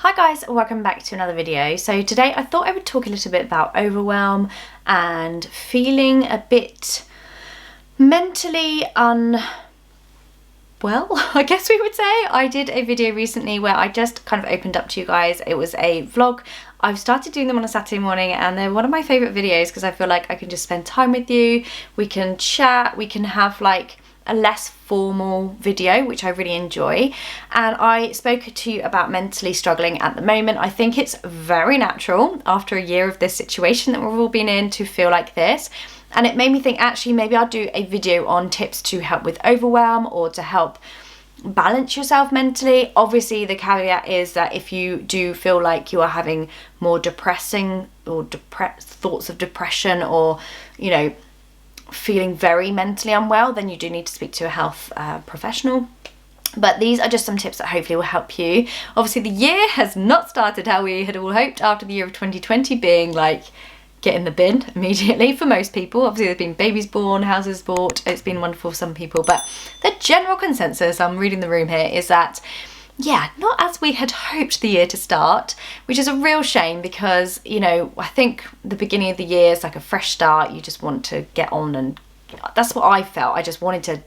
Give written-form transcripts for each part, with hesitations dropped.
Hi guys, welcome back to another video. So today I thought I would talk a little bit about overwhelm and feeling a bit mentally unwell, I guess we would say. I did a video recently where I just kind of opened up to you guys. It was a vlog. I've started doing them on a Saturday morning and they're one of my favourite videos because I feel like I can just spend time with you, we can chat, we can have like a less formal video, which I really enjoy. And I spoke to you about mentally struggling at the moment. I think it's very natural after a year of this situation that we've all been in to feel like this. And it made me think, actually, maybe I'll do a video on tips to help with overwhelm or to help balance yourself mentally. Obviously, the caveat is that if you do feel like you are having more depressing or thoughts of depression or, you know, feeling very mentally unwell, then you do need to speak to a health professional. But these are just some tips that hopefully will help you. Obviously the year has not started how we had all hoped, after the year of 2020 being like get in the bin immediately for most people. Obviously there's been babies born, houses bought, it's been wonderful for some people, but the general consensus, I'm reading the room here, is that yeah, not as we had hoped the year to start, which is a real shame because, you know, I think the beginning of the year is like a fresh start. You just want to get on, and that's what I felt. I just wanted to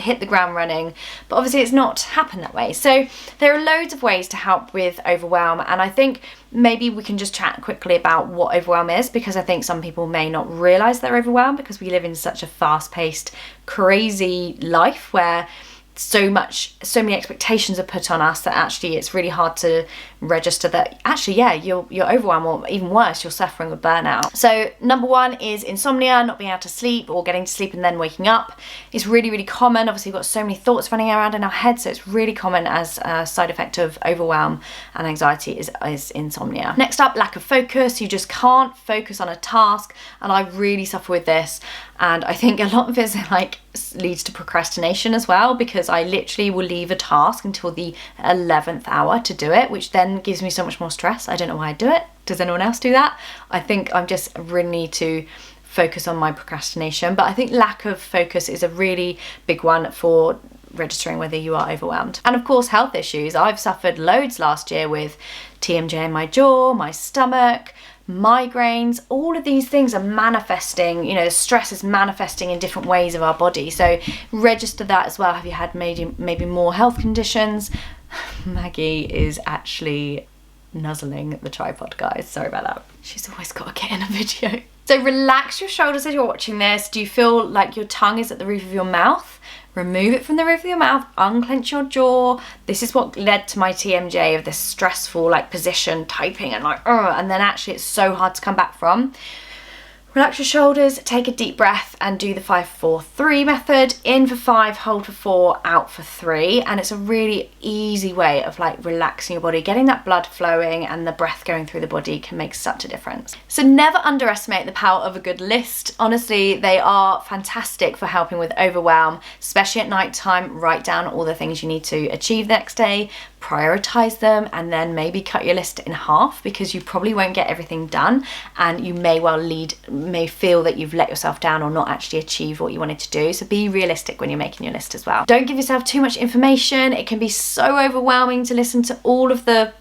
hit the ground running, but obviously it's not happened that way. So there are loads of ways to help with overwhelm, and I think maybe we can just chat quickly about what overwhelm is, because I think some people may not realise they're overwhelmed because we live in such a fast-paced, crazy life where so many expectations are put on us that actually it's really hard to register that actually, yeah, you're overwhelmed, or even worse, you're suffering with burnout. So number one is insomnia, not being able to sleep or getting to sleep and then waking up. It's really, really common. Obviously we've got so many thoughts running around in our heads, so it's really common as a side effect of overwhelm and anxiety is insomnia. Next up, lack of focus. You just can't focus on a task, and I really suffer with this. And I think a lot of it like leads to procrastination as well, because I literally will leave a task until the 11th hour to do it, which then gives me so much more stress. I don't know why I do it. Does anyone else do that? I think I'm just really need to focus on my procrastination. But I think lack of focus is a really big one for registering whether you are overwhelmed. And of course, health issues. I've suffered loads last year with TMJ in my jaw, my stomach, migraines. All of these things are manifesting, you know, stress is manifesting in different ways of our body. So register that as well. Have you had maybe more health conditions? Maggie is actually nuzzling the tripod, guys. Sorry about that. She's always got to get in a video. So relax your shoulders as you're watching this. Do you feel like your tongue is at the roof of your mouth? Remove it from the roof of your mouth, unclench your jaw. This is what led to my TMJ, of this stressful like position, typing and like, and then actually it's so hard to come back from. Relax your shoulders, take a deep breath and do the 5-4-3 method. In for 5, hold for 4, out for 3. And it's a really easy way of like relaxing your body, getting that blood flowing, and the breath going through the body can make such a difference. So never underestimate the power of a good list. Honestly, they are fantastic for helping with overwhelm, especially at night time. Write down all the things you need to achieve the next day, prioritize them, and then maybe cut your list in half, because you probably won't get everything done and you may feel that you've let yourself down or not actually achieve what you wanted to do. So be realistic when you're making your list as well. Don't give yourself too much information. It can be so overwhelming to listen to all of the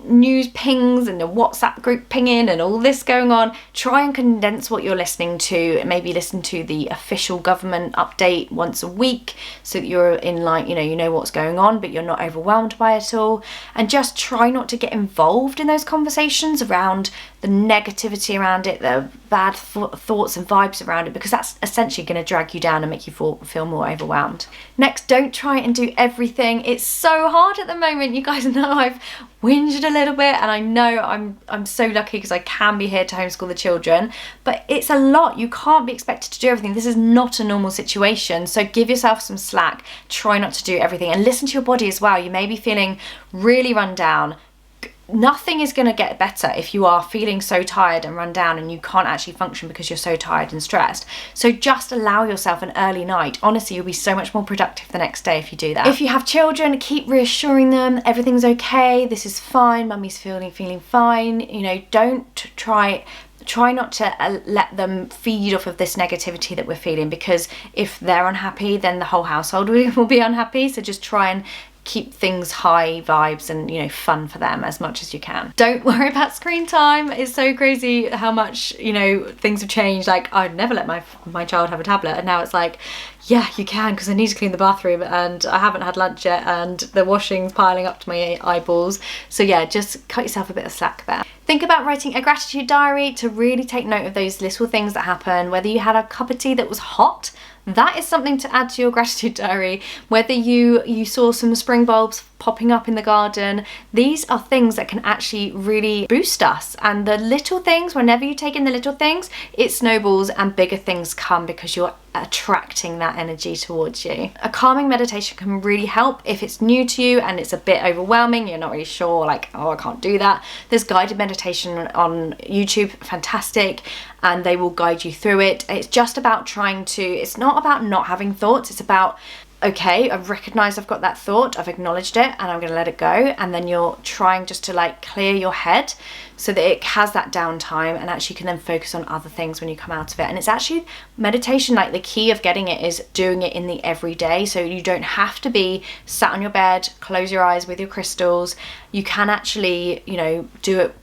news pings and the WhatsApp group pinging and all this going on. Try and condense what you're listening to. Maybe listen to the official government update once a week so that you're in like, you know what's going on, but you're not overwhelmed by it all. And just try not to get involved in those conversations around the negativity around it, the bad thoughts and vibes around it, because that's essentially going to drag you down and make you feel more overwhelmed. Next, don't try and do everything. It's so hard at the moment. You guys know I've whinged a little bit, and I know I'm so lucky because I can be here to homeschool the children, but it's a lot. You can't be expected to do everything. This is not a normal situation, so give yourself some slack. Try not to do everything, and listen to your body as well. You may be feeling really run down. Nothing is going to get better if you are feeling so tired and run down and you can't actually function because you're so tired and stressed. So just allow yourself an early night. Honestly, you'll be so much more productive the next day if you do that. If you have children, keep reassuring them everything's okay, this is fine, mummy's feeling fine. You know, don't try not to let them feed off of this negativity that we're feeling, because if they're unhappy, then the whole household will be unhappy. So just try and keep things high vibes and, you know, fun for them as much as you can. Don't worry about screen time. It's so crazy how much, you know, things have changed. Like, I'd never let my child have a tablet, and now it's like, yeah, you can, because I need to clean the bathroom and I haven't had lunch yet and the washing's piling up to my eyeballs. So yeah, just cut yourself a bit of slack there. Think about writing a gratitude diary to really take note of those little things that happen. Whether you had a cup of tea that was hot, that is something to add to your gratitude diary. Whether you saw some spring bulbs popping up in the garden, these are things that can actually really boost us. And the little things, whenever you take in the little things, it snowballs and bigger things come because you're attracting that energy towards you. A calming meditation can really help if it's new to you and it's a bit overwhelming, you're not really sure, like, oh, I can't do that. There's guided meditation on YouTube, fantastic, and they will guide you through it. It's just about trying to, it's not about not having thoughts, it's about, okay, I've recognized I've got that thought, I've acknowledged it, and I'm going to let it go. And then you're trying just to like clear your head so that it has that downtime, and actually can then focus on other things when you come out of it. And it's actually meditation, like the key of getting it is doing it in the everyday. So you don't have to be sat on your bed, close your eyes with your crystals. You can actually, you know, do it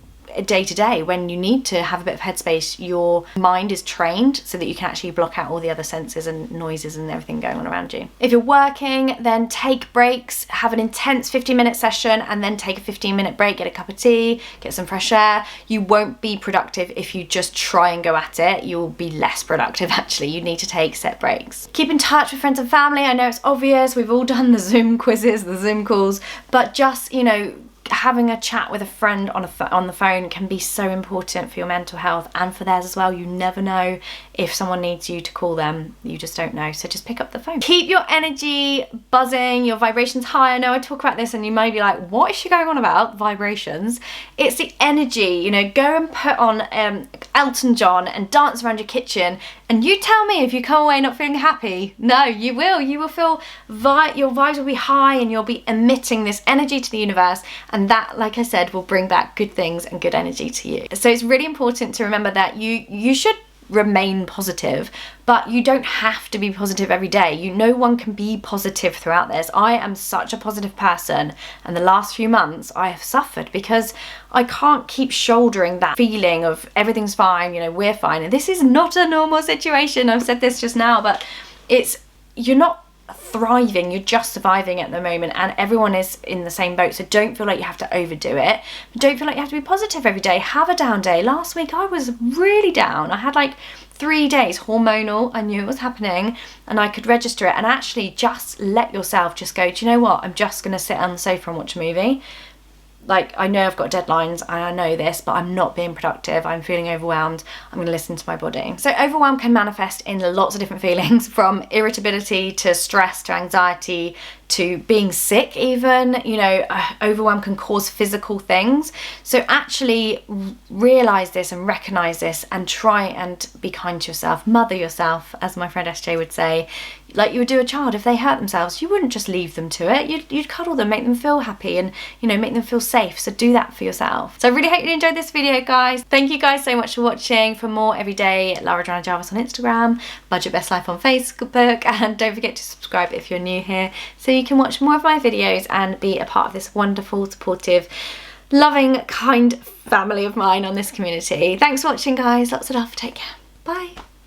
day to day when you need to have a bit of headspace. Your mind is trained so that you can actually block out all the other senses and noises and everything going on around you. If you're working, then take breaks, have an intense 15-minute session and then take a 15-minute break, get a cup of tea, get some fresh air. You won't be productive if you just try and go at it. You'll be less productive actually. You need to take set breaks. Keep in touch with friends and family. I know it's obvious, we've all done the Zoom quizzes, the Zoom calls, but just, you know, having a chat with a friend on the phone can be so important for your mental health and for theirs as well. You never know if someone needs you to call them, you just don't know. So just pick up the phone. Keep your energy buzzing, your vibrations high. I know I talk about this and you may be like, what is she going on about, vibrations? It's the energy, you know, go and put on Elton John and dance around your kitchen, and you tell me if you come away not feeling happy. No, you will feel, your vibes will be high and you'll be emitting this energy to the universe, and that, like I said, will bring back good things and good energy to you. So it's really important to remember that you should remain positive, but you don't have to be positive every day. No one can be positive throughout this. I am such a positive person, and the last few months I have suffered because I can't keep shouldering that feeling of everything's fine, you know, we're fine. And this is not a normal situation. I've said this just now, but you're not thriving, you're just surviving at the moment, and everyone is in the same boat. So don't feel like you have to overdo it, but don't feel like you have to be positive every day. Have a down day. Last week I was really down. I had like 3 days hormonal. I knew it was happening and I could register it, and actually just let yourself just go, do you know what, I'm just gonna sit on the sofa and watch a movie. Like, I know I've got deadlines and I know this, but I'm not being productive. I'm feeling overwhelmed. I'm gonna listen to my body. So overwhelm can manifest in lots of different feelings, from irritability to stress to anxiety to being sick even. You know, overwhelm can cause physical things. So actually realize this and recognize this and try and be kind to yourself. Mother yourself, as my friend SJ would say. Like you would do a child. If they hurt themselves, you wouldn't just leave them to it. You'd cuddle them, make them feel happy, and, you know, make them feel safe. So do that for yourself. So I really hope you enjoyed this video, guys. Thank you guys so much for watching. For more everyday, Lara, Joanna, Jarvis on Instagram, Budget Best Life on Facebook, and don't forget to subscribe if you're new here so you can watch more of my videos and be a part of this wonderful, supportive, loving, kind family of mine on this community. Thanks for watching, guys. Lots of love. Take care. Bye.